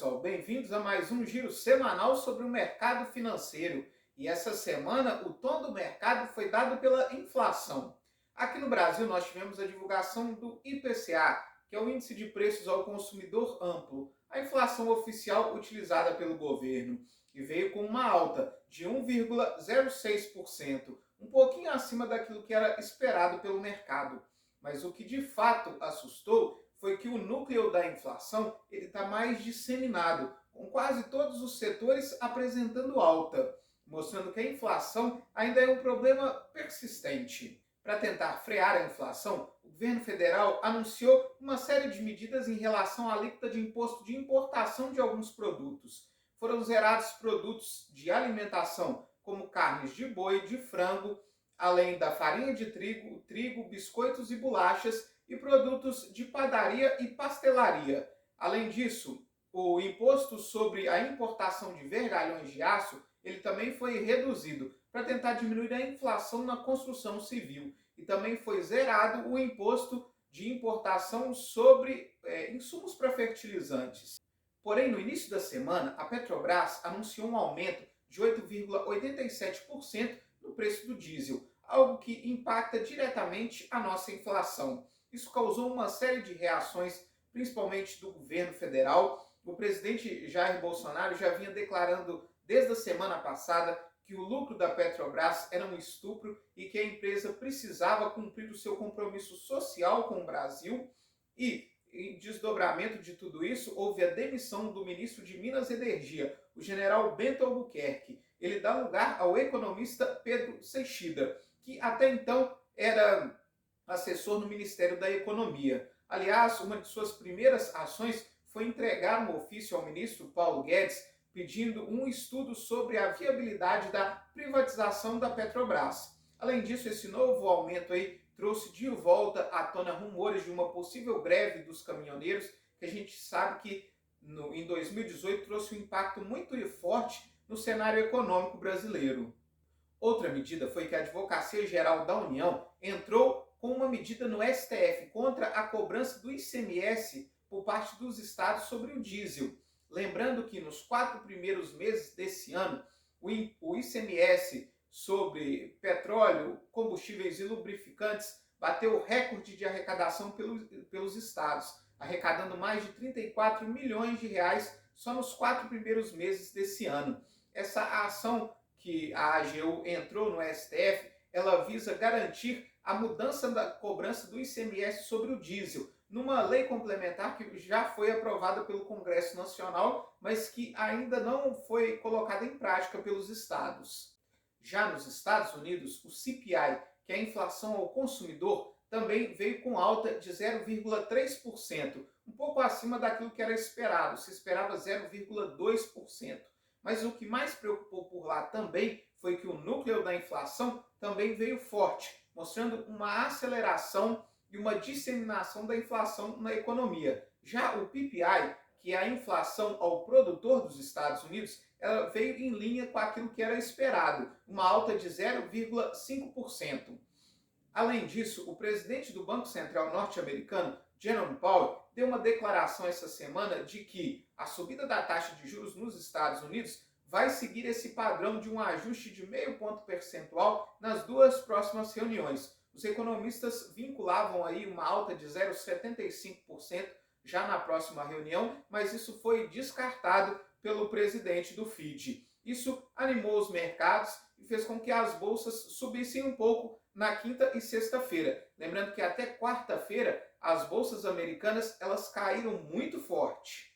pessoal, bem-vindos a mais um giro semanal sobre o mercado financeiro. E essa semana o tom do mercado foi dado pela inflação. Aqui no Brasil nós tivemos a divulgação do IPCA, que é o Índice de Preços ao Consumidor Amplo, a inflação oficial utilizada pelo governo, e veio com uma alta de 1,06%, um pouquinho acima daquilo que era esperado pelo mercado. Mas o que de fato assustou foi que o núcleo da inflação está mais disseminado, com quase todos os setores apresentando alta, mostrando que a inflação ainda é um problema persistente. Para tentar frear a inflação, o governo federal anunciou uma série de medidas em relação à alíquota de imposto de importação de alguns produtos. Foram zerados produtos de alimentação, como carnes de boi, de frango, além da farinha de trigo, biscoitos e bolachas, e produtos de padaria e pastelaria. Além disso, o imposto sobre a importação de vergalhões de aço, ele também foi reduzido para tentar diminuir a inflação na construção civil. E também foi zerado o imposto de importação sobre insumos para fertilizantes. Porém, no início da semana, a Petrobras anunciou um aumento de 8,87% no preço do diesel, algo que impacta diretamente a nossa inflação. Isso causou uma série de reações, principalmente do governo federal. O presidente Jair Bolsonaro já vinha declarando desde a semana passada que o lucro da Petrobras era um estupro e que a empresa precisava cumprir o seu compromisso social com o Brasil. E, em desdobramento de tudo isso, houve a demissão do ministro de Minas e Energia, o general Bento Albuquerque. Ele dá lugar ao economista Pedro Seixida, que até então era assessor no Ministério da Economia. Aliás, uma de suas primeiras ações foi entregar um ofício ao ministro Paulo Guedes pedindo um estudo sobre a viabilidade da privatização da Petrobras. Além disso, esse novo aumento aí trouxe de volta à tona rumores de uma possível greve dos caminhoneiros, que a gente sabe que em 2018 trouxe um impacto muito forte no cenário econômico brasileiro. Outra medida foi que a Advocacia Geral da União entrou com uma medida no STF contra a cobrança do ICMS por parte dos estados sobre o diesel. Lembrando que nos 4 primeiros meses desse ano, o ICMS sobre petróleo, combustíveis e lubrificantes bateu recorde de arrecadação pelos estados, arrecadando mais de 34 milhões de reais só nos 4 primeiros meses desse ano. Essa ação que a AGU entrou no STF, ela visa garantir a mudança da cobrança do ICMS sobre o diesel, numa lei complementar que já foi aprovada pelo Congresso Nacional, mas que ainda não foi colocada em prática pelos estados. Já nos Estados Unidos, o CPI, que é a inflação ao consumidor, também veio com alta de 0,3%, um pouco acima daquilo que era esperado, se esperava 0,2%. Mas o que mais preocupou por lá também foi que o núcleo da inflação também veio forte, mostrando uma aceleração e uma disseminação da inflação na economia. Já o PPI, que é a inflação ao produtor dos Estados Unidos, ela veio em linha com aquilo que era esperado, uma alta de 0,5%. Além disso, o presidente do Banco Central norte-americano, Jerome Powell, deu uma declaração essa semana de que a subida da taxa de juros nos Estados Unidos vai seguir esse padrão de um ajuste de 0,5 ponto percentual nas 2 próximas reuniões. Os economistas vinculavam aí uma alta de 0,75% já na próxima reunião, mas isso foi descartado pelo presidente do FED. Isso animou os mercados e fez com que as bolsas subissem um pouco na quinta e sexta-feira. Lembrando que até quarta-feira as bolsas americanas elas caíram muito forte.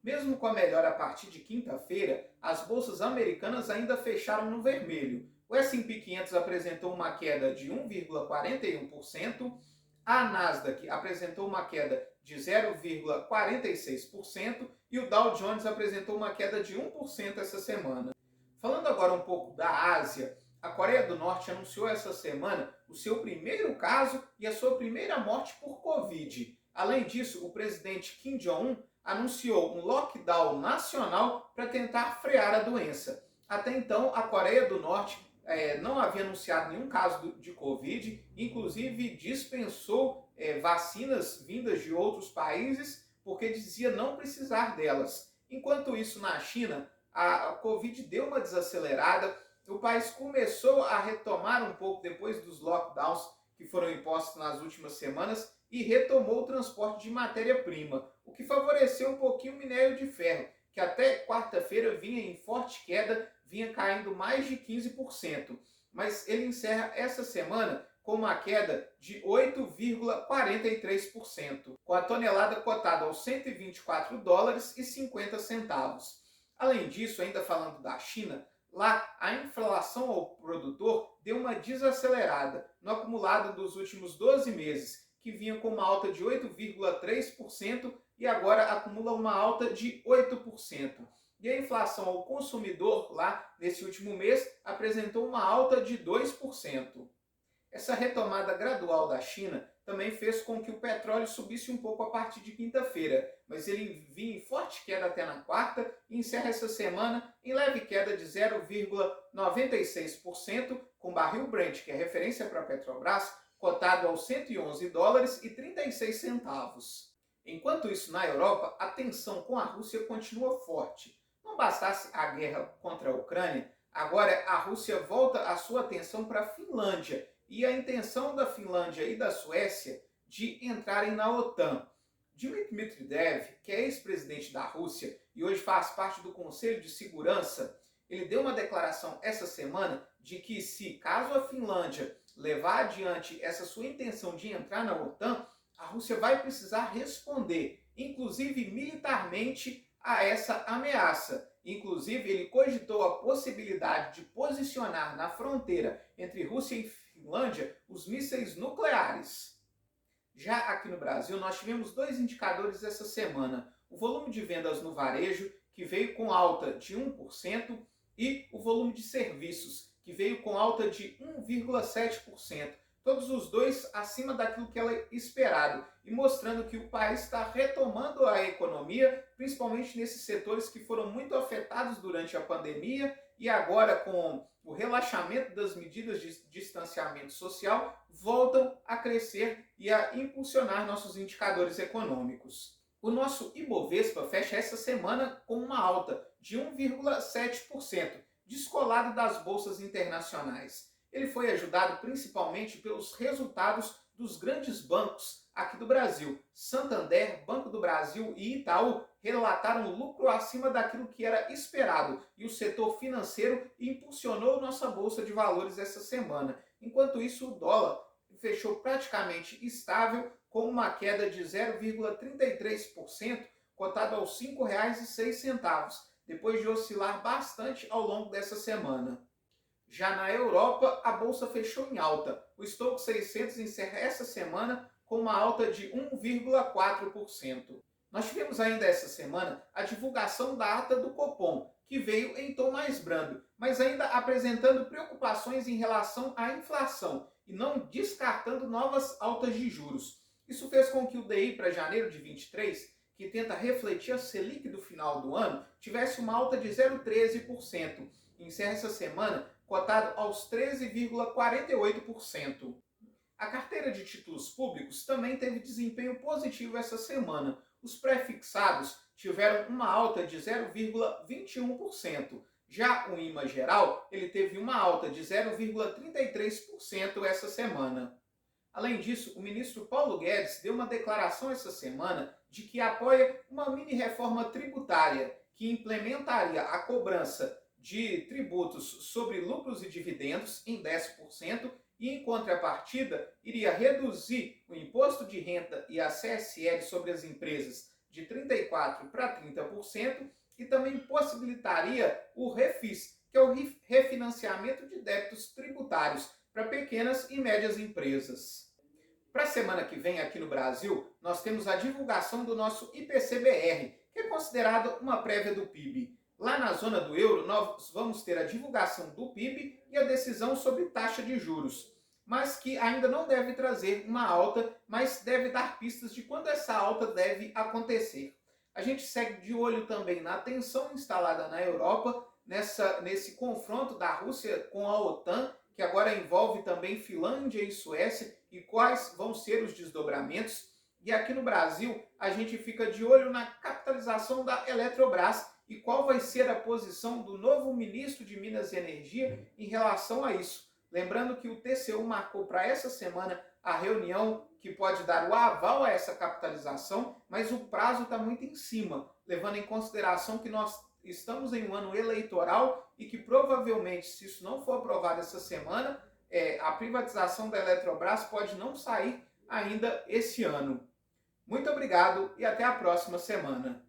Mesmo com a melhora a partir de quinta-feira, as bolsas americanas ainda fecharam no vermelho. O S&P 500 apresentou uma queda de 1,41%, a Nasdaq apresentou uma queda de 0,46% e o Dow Jones apresentou uma queda de 1% essa semana. Falando agora um pouco da Ásia, a Coreia do Norte anunciou essa semana o seu primeiro caso e a sua primeira morte por Covid. Além disso, o presidente Kim Jong-un anunciou um lockdown nacional para tentar frear a doença. Até então, a Coreia do Norte não havia anunciado nenhum caso de Covid, inclusive dispensou vacinas vindas de outros países porque dizia não precisar delas. Enquanto isso, na China, a Covid deu uma desacelerada, o país começou a retomar um pouco depois dos lockdowns que foram impostos nas últimas semanas e retomou o transporte de matéria-prima, o que favoreceu um pouquinho o minério de ferro, que até quarta-feira vinha em forte queda, vinha caindo mais de 15%. Mas ele encerra essa semana com uma queda de 8,43%, com a tonelada cotada aos 124 dólares e 50 centavos. Além disso, ainda falando da China, lá a inflação ao produtor deu uma desacelerada no acumulado dos últimos 12 meses, que vinha com uma alta de 8,3% e agora acumula uma alta de 8%. E a inflação ao consumidor lá nesse último mês apresentou uma alta de 2%. Essa retomada gradual da China também fez com que o petróleo subisse um pouco a partir de quinta-feira, mas ele vinha em forte queda até na quarta e encerra essa semana em leve queda de 0,96%, com o barril Brent, que é referência para a Petrobras, cotado aos 111 dólares e 36 centavos. Enquanto isso, na Europa, a tensão com a Rússia continua forte. Não bastasse a guerra contra a Ucrânia, agora a Rússia volta a sua atenção para a Finlândia, e a intenção da Finlândia e da Suécia de entrarem na OTAN. Dmitry Medvedev, que é ex-presidente da Rússia e hoje faz parte do Conselho de Segurança, ele deu uma declaração essa semana de que se caso a Finlândia levar adiante essa sua intenção de entrar na OTAN, a Rússia vai precisar responder, inclusive militarmente, a essa ameaça. Inclusive, ele cogitou a possibilidade de posicionar na fronteira entre Rússia e Finlândia os mísseis nucleares. Já aqui no Brasil, nós tivemos dois indicadores essa semana. O volume de vendas no varejo, que veio com alta de 1%, e o volume de serviços, que veio com alta de 1,7%. Todos os dois acima daquilo que era esperado e mostrando que o país está retomando a economia, principalmente nesses setores que foram muito afetados durante a pandemia e agora com o relaxamento das medidas de distanciamento social voltam a crescer e a impulsionar nossos indicadores econômicos. O nosso Ibovespa fecha essa semana com uma alta de 1,7%, descolado das bolsas internacionais. Ele foi ajudado principalmente pelos resultados dos grandes bancos aqui do Brasil. Santander, Banco do Brasil e Itaú relataram lucro acima daquilo que era esperado e o setor financeiro impulsionou nossa bolsa de valores essa semana. Enquanto isso, o dólar fechou praticamente estável com uma queda de 0,33%, cotado aos R$ 5,06, depois de oscilar bastante ao longo dessa semana. Já na Europa, a bolsa fechou em alta. O Stoxx 600 encerra essa semana com uma alta de 1,4%. Nós tivemos ainda essa semana a divulgação da ata do Copom, que veio em tom mais brando, mas ainda apresentando preocupações em relação à inflação e não descartando novas altas de juros. Isso fez com que o DI para janeiro de 23, que tenta refletir a Selic do final do ano, tivesse uma alta de 0,13%. Encerra essa semana cotado aos 13,48%. A carteira de títulos públicos também teve desempenho positivo essa semana. Os pré-fixados tiveram uma alta de 0,21%. Já o IMA geral, ele teve uma alta de 0,33% essa semana. Além disso, o ministro Paulo Guedes deu uma declaração essa semana de que apoia uma mini-reforma tributária que implementaria a cobrança de tributos sobre lucros e dividendos em 10% e, em contrapartida, iria reduzir o imposto de renda e a CSL sobre as empresas de 34% para 30% e também possibilitaria o refis, que é o refinanciamento de débitos tributários para pequenas e médias empresas. Para a semana que vem aqui no Brasil, nós temos a divulgação do nosso IPC-BR, que é considerado uma prévia do PIB. Lá na zona do euro, nós vamos ter a divulgação do PIB e a decisão sobre taxa de juros, mas que ainda não deve trazer uma alta, mas deve dar pistas de quando essa alta deve acontecer. A gente segue de olho também na tensão instalada na Europa, nesse confronto da Rússia com a OTAN, que agora envolve também Finlândia e Suécia, e quais vão ser os desdobramentos. E aqui no Brasil, a gente fica de olho na capitalização da Eletrobras, e qual vai ser a posição do novo ministro de Minas e Energia em relação a isso. Lembrando que o TCU marcou para essa semana a reunião que pode dar o aval a essa capitalização, mas o prazo está muito em cima, levando em consideração que nós estamos em um ano eleitoral e que provavelmente, se isso não for aprovado essa semana, a privatização da Eletrobras pode não sair ainda esse ano. Muito obrigado e até a próxima semana.